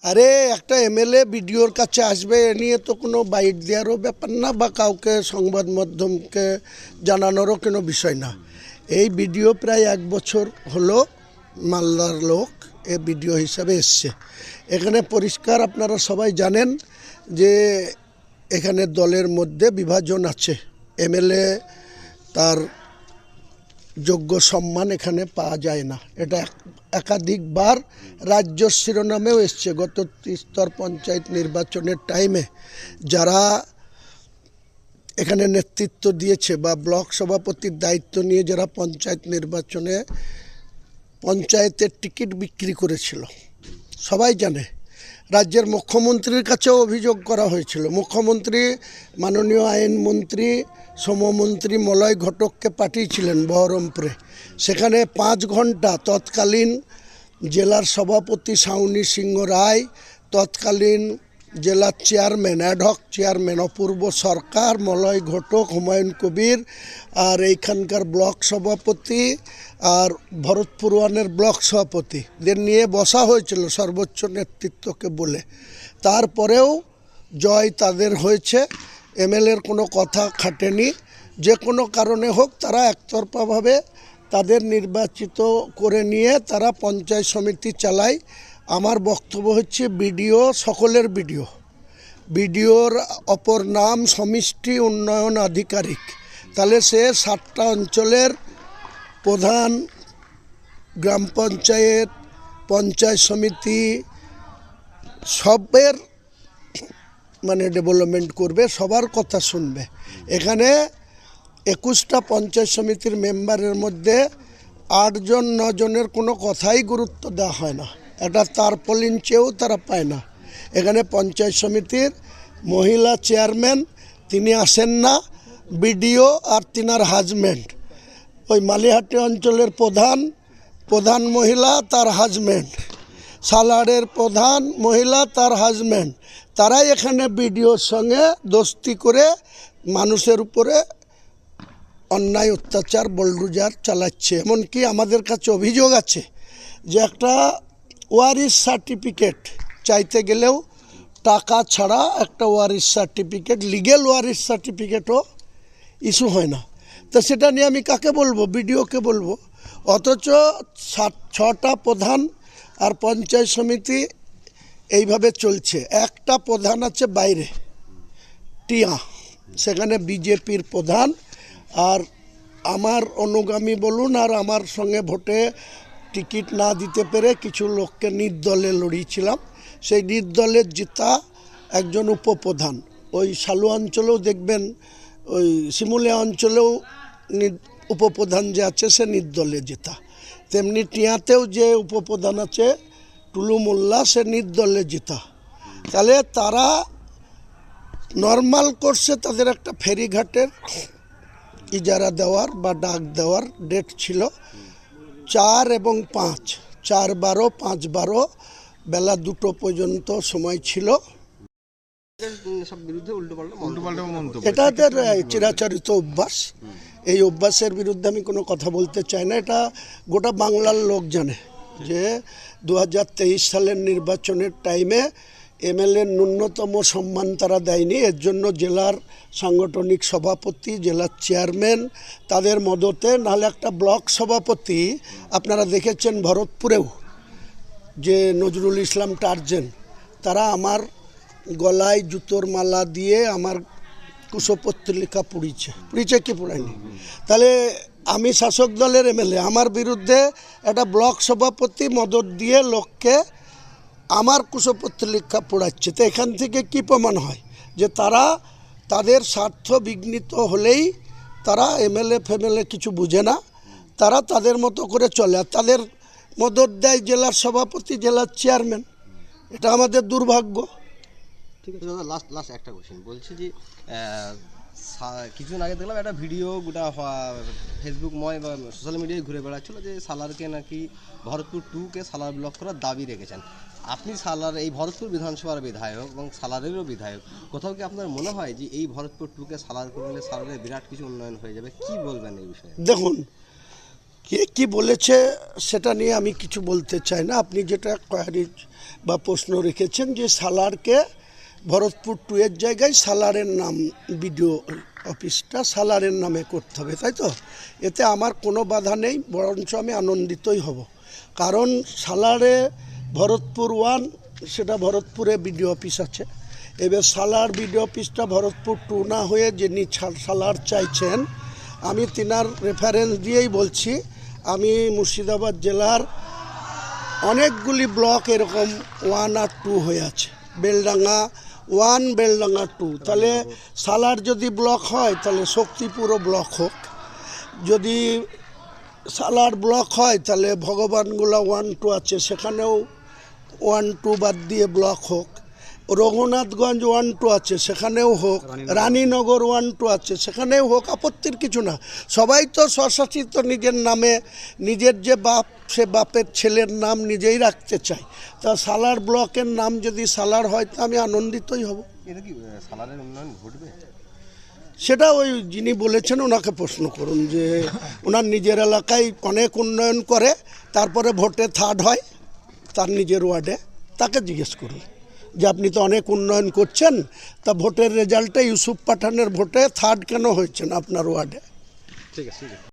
আরে একটা এমএলএ বিডিওর কাছে আসবে এ নিয়ে তো কোনো বাইট দেওয়ারও ব্যাপার না বা কাউকে সংবাদ মাধ্যমকে জানানোরও কোনো বিষয় না। এই বিডিও প্রায় 1 বছর হলো মালদার লোক এ বিডিও হিসাবে এসছে। এখানে পরিষ্কার আপনারা সবাই জানেন যে এখানে দলের মধ্যে বিভাজন আছে। এমএলএ তার যোগ্য সম্মান এখানে পাওয়া যায় না। এটা একাধিকবার রাজ্য শিরোনামেও এসছে। গত ত্রিস্তর পঞ্চায়েত নির্বাচনের টাইমে যারা এখানে নেতৃত্ব দিয়েছে বা ব্লক সভাপতির দায়িত্ব নিয়ে যারা পঞ্চায়েত নির্বাচনে পঞ্চায়েতের টিকিট বিক্রি করেছিল সবাই জানে। রাজ্যের মুখ্যমন্ত্রীর কাছেও অভিযোগ করা হয়েছিল। মুখ্যমন্ত্রী মাননীয় আইনমন্ত্রী শ্রমমন্ত্রী মলয় ঘটককে পাঠিয়েছিলেন বহরমপুরে। সেখানে 5 ঘন্টা তৎকালীন জেলার সভাপতি সাউনি সিংহ রায়, তৎকালীন জেলার চেয়ারম্যান অ্যাডহক চেয়ারম্যান অপূর্ব সরকার, মলয় ঘটক, হুমায়ুন কবির আর এইখানকার ব্লক সভাপতি আর ভরতপুর ওয়ানের ব্লক সভাপতিদের নিয়ে বসা হয়েছিল সর্বোচ্চ নেতৃত্বকে বলে। তারপরেও জয় তাদের হয়েছে। এমএলএর কোনো কথা খাটেনি। যে কোনো কারণে হোক তারা একতরফাভাবে তাদের নির্বাচিত করে নিয়ে তারা পঞ্চায়েত সমিতি চালায়। আমার বক্তব্য হচ্ছে বিডিও সকলের বিডিও। বিডিওর অপর নাম সমষ্টি উন্নয়ন আধিকারিক। তাহলে সে 7টা অঞ্চলের প্রধান, গ্রাম পঞ্চায়েত, পঞ্চায়েত সমিতি সবের ডেভেলপমেন্ট করবে, সবার কথা শুনবে। এখানে 21টা পঞ্চায়েত সমিতির মেম্বারের মধ্যে 8 জন 9 জনের কোনো কথাই গুরুত্ব দেওয়া হয় না। একটা তারপলিন চেয়েও তারা পায় না। এখানে পঞ্চায়েত সমিতির মহিলা চেয়ারম্যান তিনি আসেন না। বিডিও আর তিনার হাজব্যান্ড, ওই মালিহাটি অঞ্চলের প্রধান মহিলা তার হাজব্যান্ড, সালারের প্রধান মহিলা তার হাজব্যান্ড, তারাই এখানে বিডিওর সঙ্গে দোস্তি করে মানুষের উপরে অন্যায় অত্যাচার বলডুজার চালাচ্ছে। এমনকি আমাদের কাছে অভিযোগ আছে যে একটা ওয়ারিশ সার্টিফিকেট চাইতে গেলেও টাকা ছাড়া একটা ওয়ারিশ সার্টিফিকেট, লিগেল ওয়ারিশ সার্টিফিকেটও ইস্যু হয় না। তো সেটা নিয়ে আমি কাকে বলবো? বিডিওকে বলবো। অথচ 6টা প্রধান আর পঞ্চায়েত সমিতি এইভাবে চলছে। একটা প্রধান আছে বাইরে টিয়া, সেখানে বিজেপির প্রধান। আর আমার অনুগামী বলুন আর আমার সঙ্গে ভোটে টিকিট না দিতে পেরে কিছু লোককে নির্দলে লড়িয়েছিলাম। সেই নির্দলের জিতা একজন উপপ্রধান। ওই সালু অঞ্চলেও দেখবেন, ওই শিমুলিয়া অঞ্চলেও উপপ্রধান যে আছে সে নির্দলে জেতা। তেমনি টিয়াতেও যে উপপ্রধান আছে টুলু মোল্লা, সে নির্দলে জেতা। তাহলে তারা নর্মাল কোর্সে তাদের একটা ফেরিঘাটের ইজারা দেওয়ার বা ডাক দেওয়ার ডেট ছিল 4 এবং 5, 4/12, 5/12 বেলা 2টো পর্যন্ত সময় ছিল। এটা এদের চিরাচরিত অভ্যাস। এই অভ্যাসের বিরুদ্ধে আমি কোনো কথা বলতে চাই না। এটা গোটা বাংলার লোক জানে যে 2023 সালের নির্বাচনের টাইমে এমএলএ ন্যূনতম সম্মান তারা দেয়নি। এর জন্য জেলার সাংগঠনিক সভাপতি, জেলার চেয়ারম্যান তাদের মদতে, নাহলে একটা ব্লক সভাপতি আপনারা দেখেছেন ভরতপুরেও যে নজরুল ইসলাম টার্জেন, তারা আমার গলায় জুতোর মালা দিয়ে আমার কুশপত্রিকা পুড়িয়েছে কি পুড়ায়নি? তাহলে আমি শাসক দলের এমএলএ, আমার বিরুদ্ধে একটা ব্লক সভাপতি মদত দিয়ে লোককে আমার কুশপত্রিকা পোড়াচ্ছে। তো এখান থেকে কি প্রমাণ হয় যে তারা তাদের স্বার্থ বিঘ্নিত হলেই তারা এমএলএ ফেমএলএ কিছু বুঝে না, তারা তাদের মতো করে চলে। আর তাদের মদত দেয় জেলার সভাপতি, জেলার চেয়ারম্যান। এটা আমাদের দুর্ভাগ্য। ঠিক আছে দাদা, লাস্ট একটা কোশ্চেন বলছি যে কিছুদিন আগে দেখলাম একটা ভিডিও গোটা ফেসবুকময় বা সোশ্যাল মিডিয়ায় ঘুরে বেড়াচ্ছিল যে সালারকে নাকি ভরতপুর 2কে সালার ব্লক করার দাবি রেখেছেন। আপনি সালার এই ভরতপুর বিধানসভার বিধায়ক এবং সালারেরও বিধায়ক, কোথাও কি আপনার মনে হয় যে এই ভরতপুর 2কে সালার করলে সালারের বিরাট কিছু উন্নয়ন হয়ে যাবে? কি বলবেন এই বিষয়ে? দেখুন, কে কি বলেছে সেটা নিয়ে আমি কিছু বলতে চাই না। আপনি যেটা কোয়ারি বা প্রশ্ন রেখেছেন যে সালারকে ভরতপুর 2 এর জায়গায় সালারের নাম বিডিও অফিসটা সালারের নামে করতে হবে, তাই তো? এতে আমার কোনো বাধা নেই, বরঞ্চ আমি আনন্দিতই হব। কারণ সালারে ভরতপুর 1 সেটা ভরতপুরে বিডিও অফিস আছে। এবার সালার বিডিও অফিসটা ভরতপুর 2 না হয়ে যিনি সালার চাইছেন, আমি তিনার রেফারেন্স দিয়েই বলছি, আমি মুর্শিদাবাদ জেলার অনেকগুলি ব্লক এরকম 1 আর 2 হয়ে আছে। বেলডাঙ্গা 1, বেলডাঙ্গা 2। তাহলে সালার যদি ব্লক হয় তাহলে শক্তিপুরও ব্লক হোক। যদি সালার ব্লক হয় তাহলে ভগবানগোলা 1, 2 আছে, সেখানেও 1, 2 বাদ দিয়ে ব্লক হোক। রঘুনাথগঞ্জ 1, 2 আছে, সেখানেও হোক। রানীনগর 1, 2 আছে, সেখানেও হোক। আপত্তির কিছু না। সবাই তো স্বশাসিত নিজের নামে, নিজের যে বাপ সে বাপের ছেলের নাম নিজেই রাখতে চায়। তা সালার ব্লকের নাম যদি সালার হয় তা আমি আনন্দিতই হব। এটা কি সালারের উন্নয়ন ঘটবে? সেটা ওই যিনি বলেছেন ওনাকে প্রশ্ন করুন, যে ওনার নিজের এলাকায় অনেক উন্নয়ন করে, তারপরে ভোটে 3rd হয় তার নিজের ওয়ার্ডে, তাকে জিজ্ঞেস করুন যে আপনি তো অনেক উন্নয়ন করছেন, তা ভোটের রেজাল্টে ইউসুফ পাঠানের ভোটে 3rd কেন হয়েছেন আপনার ওয়ার্ডে? ঠিক আছে।